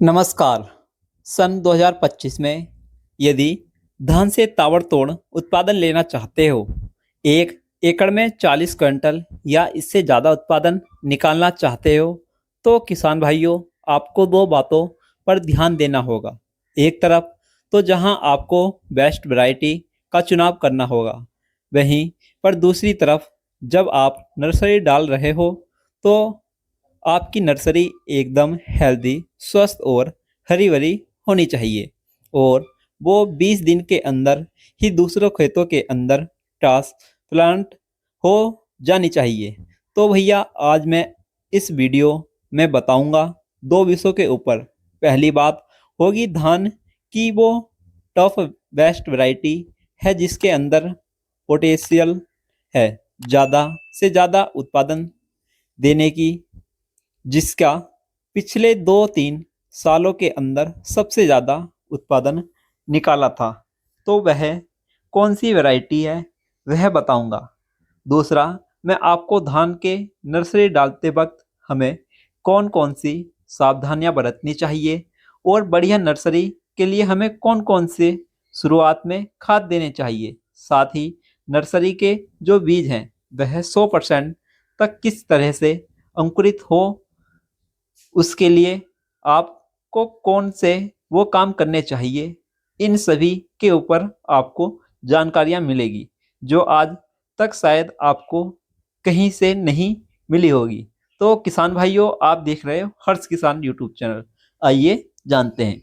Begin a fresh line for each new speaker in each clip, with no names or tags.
नमस्कार। सन 2025 में यदि धान से ताबड़तोड़ उत्पादन लेना चाहते हो, एक एकड़ में 40 क्विंटल या इससे ज़्यादा उत्पादन निकालना चाहते हो, तो किसान भाइयों आपको दो बातों पर ध्यान देना होगा। एक तरफ तो जहां आपको बेस्ट वैरायटी का चुनाव करना होगा, वहीं पर दूसरी तरफ जब आप नर्सरी डाल रहे हो तो आपकी नर्सरी एकदम हेल्दी, स्वस्थ और हरी भरी होनी चाहिए और वो 20 दिन के अंदर ही दूसरों खेतों के अंदर ट्रांसप्लांट हो जानी चाहिए। तो भैया आज मैं इस वीडियो में बताऊंगा दो विषयों के ऊपर। पहली बात होगी धान की वो टॉप बेस्ट वैरायटी है जिसके अंदर पोटेंशियल है ज़्यादा से ज़्यादा उत्पादन देने की, जिसका पिछले 2-3 सालों के अंदर सबसे ज़्यादा उत्पादन निकाला था। तो वह कौन सी वैरायटी है वह बताऊंगा। दूसरा, मैं आपको धान के नर्सरी डालते वक्त हमें कौन कौन सी सावधानियां बरतनी चाहिए और बढ़िया नर्सरी के लिए हमें कौन कौन से शुरुआत में खाद देने चाहिए। साथ ही नर्सरी के जो बीज हैं वह 100% तक किस तरह से अंकुरित हो, उसके लिए आपको कौन से वो काम करने चाहिए, इन सभी के ऊपर आपको जानकारियाँ मिलेगी जो आज तक शायद आपको कहीं से नहीं मिली होगी। तो किसान भाइयों, आप देख रहे हो हर्ष किसान यूट्यूब चैनल। आइए जानते हैं।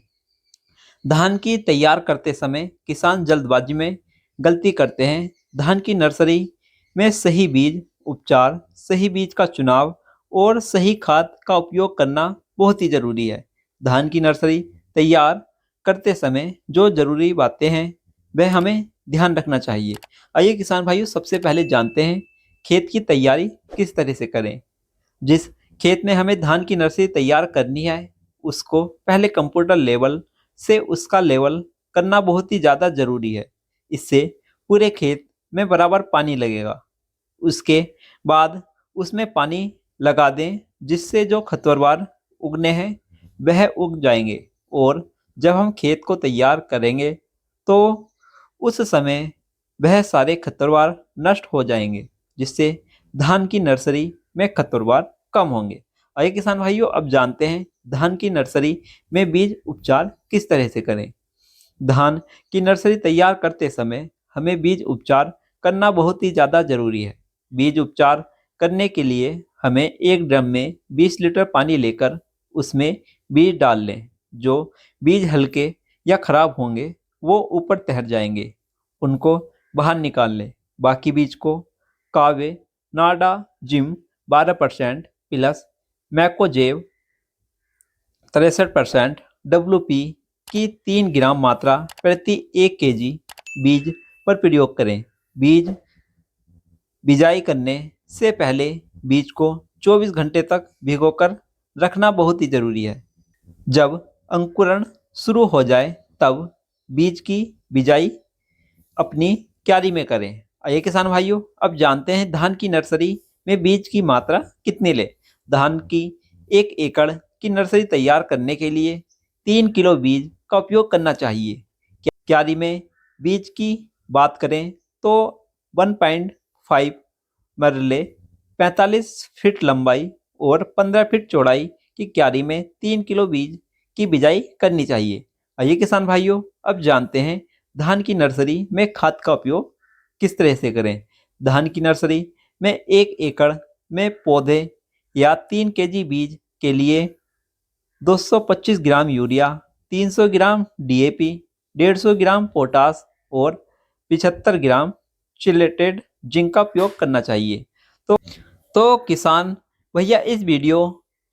धान की तैयार करते समय किसान जल्दबाजी में गलती करते हैं। धान की नर्सरी में सही बीज उपचार, सही बीज का चुनाव और सही खाद का उपयोग करना बहुत ही ज़रूरी है। धान की नर्सरी तैयार करते समय जो ज़रूरी बातें हैं वह हमें ध्यान रखना चाहिए। आइए किसान भाइयों, सबसे पहले जानते हैं खेत की तैयारी किस तरह से करें। जिस खेत में हमें धान की नर्सरी तैयार करनी है उसको पहले कंप्यूटर लेवल से उसका लेवल करना बहुत ही ज़्यादा ज़रूरी है। इससे पूरे खेत में बराबर पानी लगेगा। उसके बाद उसमें पानी लगा दें जिससे जो खरपतवार उगने हैं वह उग जाएंगे और जब हम खेत को तैयार करेंगे तो उस समय वह सारे खरपतवार नष्ट हो जाएंगे, जिससे धान की नर्सरी में खरपतवार कम होंगे। आइए किसान भाइयों, अब जानते हैं धान की नर्सरी में बीज उपचार किस तरह से करें। धान की नर्सरी तैयार करते समय हमें बीज उपचार करना बहुत ही ज़्यादा ज़रूरी है। बीज उपचार करने के लिए हमें एक ड्रम में 20 लीटर पानी लेकर उसमें बीज डाल लें। जो बीज हल्के या ख़राब होंगे वो ऊपर तैर जाएंगे, उनको बाहर निकाल लें। बाकी बीज को कावे नाडा जिम 12% प्लस मैकोजेब 63% WP की 3 ग्राम मात्रा प्रति 1 केजी बीज पर प्रयोग करें। बीज बिजाई करने से पहले बीज को 24 घंटे तक भिगोकर रखना बहुत ही ज़रूरी है। जब अंकुरण शुरू हो जाए तब बीज की बिजाई अपनी क्यारी में करें। आइए किसान भाइयों, अब जानते हैं धान की नर्सरी में बीज की मात्रा कितनी लें। धान की 1 एकड़ की नर्सरी तैयार करने के लिए 3 किलो बीज का उपयोग करना चाहिए। क्यारी में बीज की बात करें तो 1.5 मरले 45 फीट लंबाई और 15 फीट चौड़ाई की क्यारी में 3 किलो बीज की बिजाई करनी चाहिए। आइए किसान भाइयों, अब जानते हैं धान की नर्सरी में खाद का उपयोग किस तरह से करें। धान की नर्सरी में 1 एकड़ में पौधे या 3 केजी बीज के लिए 225 ग्राम यूरिया, 300 ग्राम DAP, 150 ग्राम पोटास और 75 ग्राम चिलेटेड जिंक का उपयोग करना चाहिए। तो किसान भैया, इस वीडियो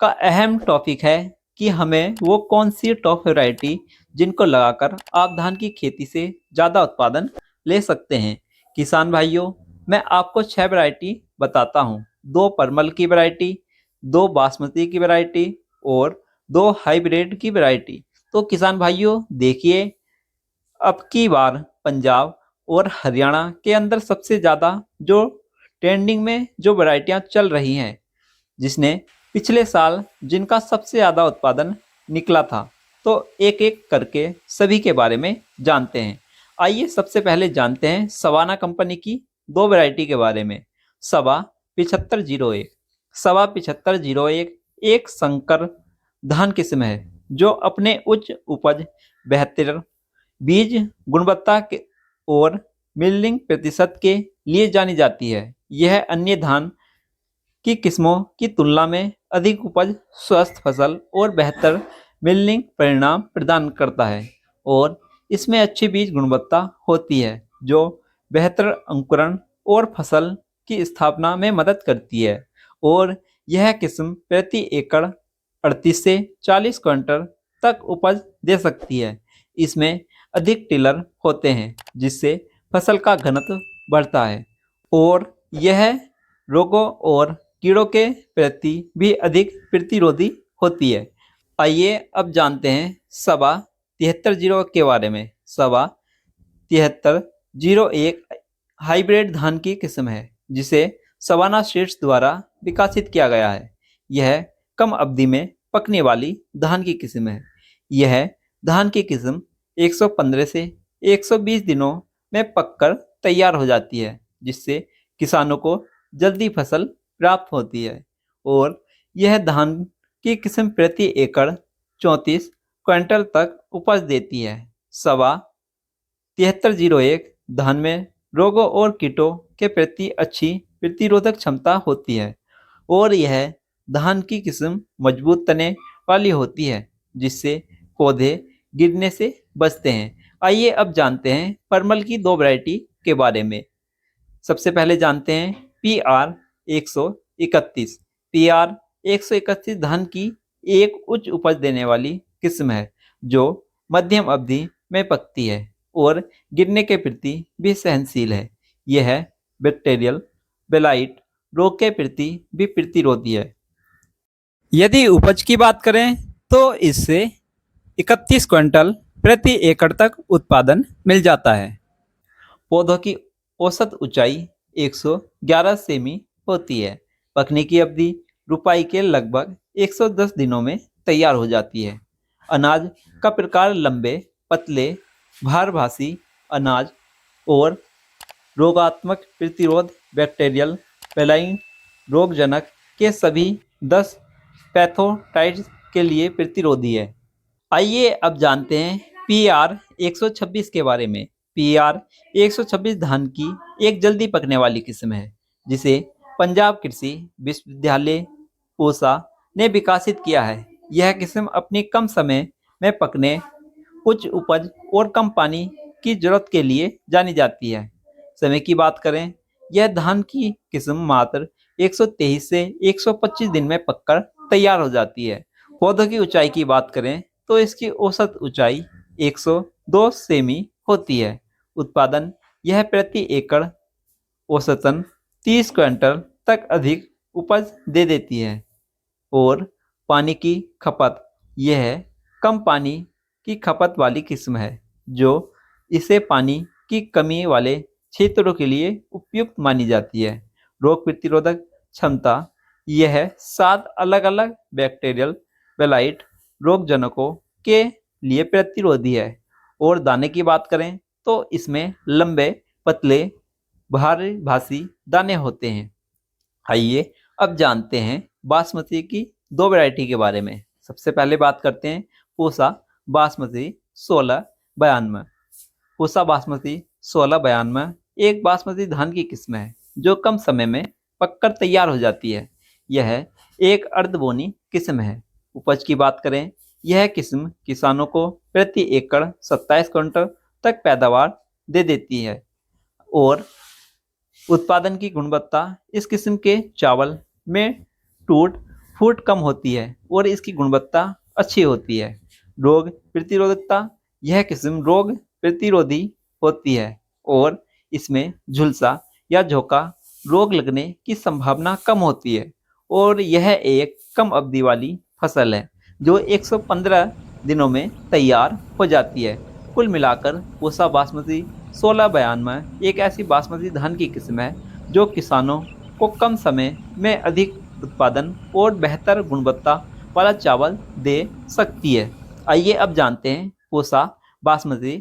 का अहम टॉपिक है कि हमें वो कौन सी टॉप वैरायटी जिनको लगाकर आप धान की खेती से ज़्यादा उत्पादन ले सकते हैं। किसान भाइयों, मैं आपको 6 वैरायटी बताता हूँ। 2 परमल की वैरायटी, 2 बासमती की वैरायटी और 2 हाइब्रिड की वैरायटी। तो किसान भाइयों देखिए, अब की बार पंजाब और हरियाणा के अंदर सबसे ज़्यादा जो ट्रेंडिंग में जो वैरायटियाँ चल रही हैं, जिसने पिछले साल जिनका सबसे ज़्यादा उत्पादन निकला था, तो एक एक करके सभी के बारे में जानते हैं। आइए सबसे पहले जानते हैं सवाना कंपनी की दो वैरायटी के बारे में। सवा 7501। सवा 7501 एक संकर धान किस्म है जो अपने उच्च उपज, बेहतर बीज गुणवत्ता के और मिल्डिंग प्रतिशत के लिए जानी जाती है। यह अन्य धान की किस्मों की तुलना में अधिक उपज, स्वस्थ फसल और बेहतर मिल्डिंग परिणाम प्रदान करता है और इसमें अच्छी बीज गुणवत्ता होती है जो बेहतर अंकुरण और फसल की स्थापना में मदद करती है। और यह किस्म प्रति एकड़ 38 से 40 क्विंटल तक उपज दे सकती है। इसमें अधिक टिलर होते हैं जिससे फसल का घनत्व बढ़ता है और यह रोगों और कीड़ों के प्रति भी अधिक प्रतिरोधी होती है। आइए अब जानते हैं सवा 7301 के बारे में। सवा 7301 हाइब्रिड धान की किस्म है जिसे सवाना सीड्स द्वारा विकसित किया गया है। यह कम अवधि में पकने वाली धान की किस्म है। यह धान की किस्म 115 से 120 दिनों में पककर तैयार हो जाती है जिससे किसानों को जल्दी फसल प्राप्त होती है और यह धान की किस्म प्रति एकड़ 34 क्विंटल तक उपज देती है। सवा 7301 धान में रोगों और कीटों के प्रति अच्छी प्रतिरोधक क्षमता होती है और यह धान की किस्म मजबूत तने वाली होती है जिससे पौधे गिरने से बचते हैं। आइए अब जानते हैं परमल की दो वैरायटी के बारे में। सबसे पहले जानते हैं PR 131। PR 131 धान की एक उच्च उपज देने वाली किस्म है जो मध्यम अवधि में पकती है और गिरने के प्रति भी सहनशील है। यह बैक्टीरियल बेलाइट रोग के प्रति भी प्रतिरोधी है। यदि उपज की बात करें तो इससे 31 क्विंटल प्रति एकड़ तक उत्पादन मिल जाता है। पौधों की औसत ऊंचाई 111 सेमी होती है। पकने की अवधि रुपाई के लगभग 110 दिनों में तैयार हो जाती है। अनाज का प्रकार लंबे, पतले, भारभासी अनाज और रोगात्मक प्रतिरोध बैक्टीरियल पेलाइन रोगजनक के सभी 10 पैथोटाइट्स के लिए प्रतिरोधी है। आइए अब जानते हैं PR 126 के बारे में। PR 126 धान की एक जल्दी पकने वाली किस्म है जिसे पंजाब कृषि विश्वविद्यालय पूसा ने विकसित किया है। यह किस्म अपनी कम समय में पकने, उच्च उपज और कम पानी की जरूरत के लिए जानी जाती है। समय की बात करें, यह धान की किस्म मात्र 123 से 125 दिन में पककर तैयार हो जाती है। पौधों की ऊंचाई की बात करें तो इसकी औसत ऊंचाई 102 सेमी होती है। उत्पादन यह प्रति एकड़ औसतन 30 क्विंटल तक अधिक उपज दे देती है और पानी की खपत यह कम पानी की खपत वाली किस्म है जो इसे पानी की कमी वाले क्षेत्रों के लिए उपयुक्त मानी जाती है। रोग प्रतिरोधक क्षमता यह 7 अलग अलग बैक्टीरियल बेलाइट रोगजनकों के लिए प्रतिरोधी है। और दाने की बात करें तो इसमें लंबे, पतले, भारी भासी दाने होते हैं। आइए अब जानते हैं बासमती की दो वैरायटी के बारे में। सबसे पहले बात करते हैं पूसा बासमती 1692। पूसा बासमती 1692 एक बासमती धान की किस्म है जो कम समय में पककर तैयार हो जाती है। यह एक अर्धबोनी किस्म है। उपज की बात करें, यह किस्म किसानों को प्रति एकड़ 27 क्विंटल तक पैदावार दे देती है और उत्पादन की गुणवत्ता इस किस्म के चावल में टूट फूट कम होती है और इसकी गुणवत्ता अच्छी होती है। रोग प्रतिरोधकता यह किस्म रोग प्रतिरोधी होती है और इसमें झुलसा या झोंका रोग लगने की संभावना कम होती है और यह एक कम अवधि वाली फसल है जो 115 दिनों में तैयार हो जाती है। कुल मिलाकर पूसा बासमती 1692 एक ऐसी बासमती धान की किस्म है जो किसानों को कम समय में अधिक उत्पादन और बेहतर गुणवत्ता वाला चावल दे सकती है। आइए अब जानते हैं पूसा बासमती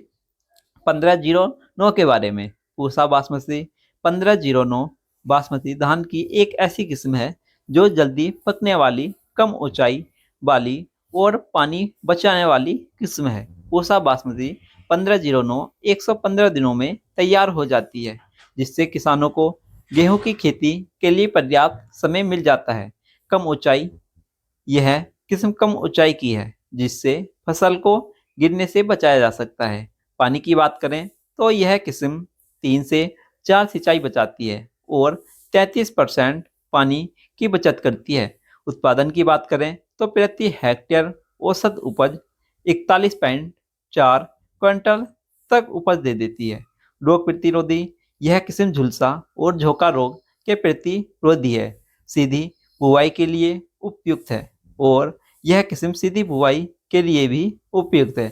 1509 के बारे में। पूसा बासमती 1509 बासमती धान की एक ऐसी किस्म है जो जल्दी पकने वाली, कम ऊंचाई वाली और पानी बचाने वाली किस्म है। पूसा बासमती 1509 115 दिनों में तैयार हो जाती है, जिससे किसानों को गेहूं की खेती के लिए पर्याप्त समय मिल जाता है। कम ऊंचाई, यह किस्म कम ऊंचाई की है, जिससे फसल को गिरने से बचाया जा सकता है। पानी की बात करें तो यह किस्म 3 से 4 सिंचाई बचाती है और 33% पानी की बचत करती है। उत्पादन की बात करें तो प्रति हेक्टेयर औसत उपज 41.4 क्विंटल तक उपज दे देती है। रोग प्रतिरोधी, यह किस्म झुलसा और झोंका रोग के प्रतिरोधी है। सीधी बुवाई के लिए उपयुक्त है और यह किस्म सीधी बुवाई के लिए भी उपयुक्त है।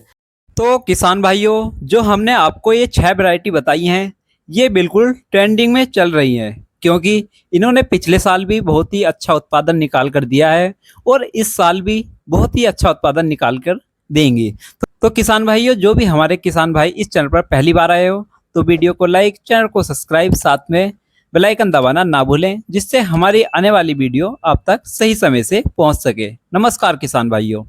तो किसान भाइयों, जो हमने आपको ये 6 वैरायटी बताई हैं, ये बिल्कुल ट्रेंडिंग में चल रही हैं, क्योंकि इन्होंने पिछले साल भी बहुत ही अच्छा उत्पादन निकाल कर दिया है और इस साल भी बहुत ही अच्छा उत्पादन निकाल कर देंगे। तो किसान भाइयों, जो भी हमारे किसान भाई इस चैनल पर पहली बार आए हो तो वीडियो को लाइक, चैनल को सब्सक्राइब, साथ में बेल आइकन दबाना ना भूलें, जिससे हमारी आने वाली वीडियो आप तक सही समय से पहुंच सके। नमस्कार किसान भाइयों।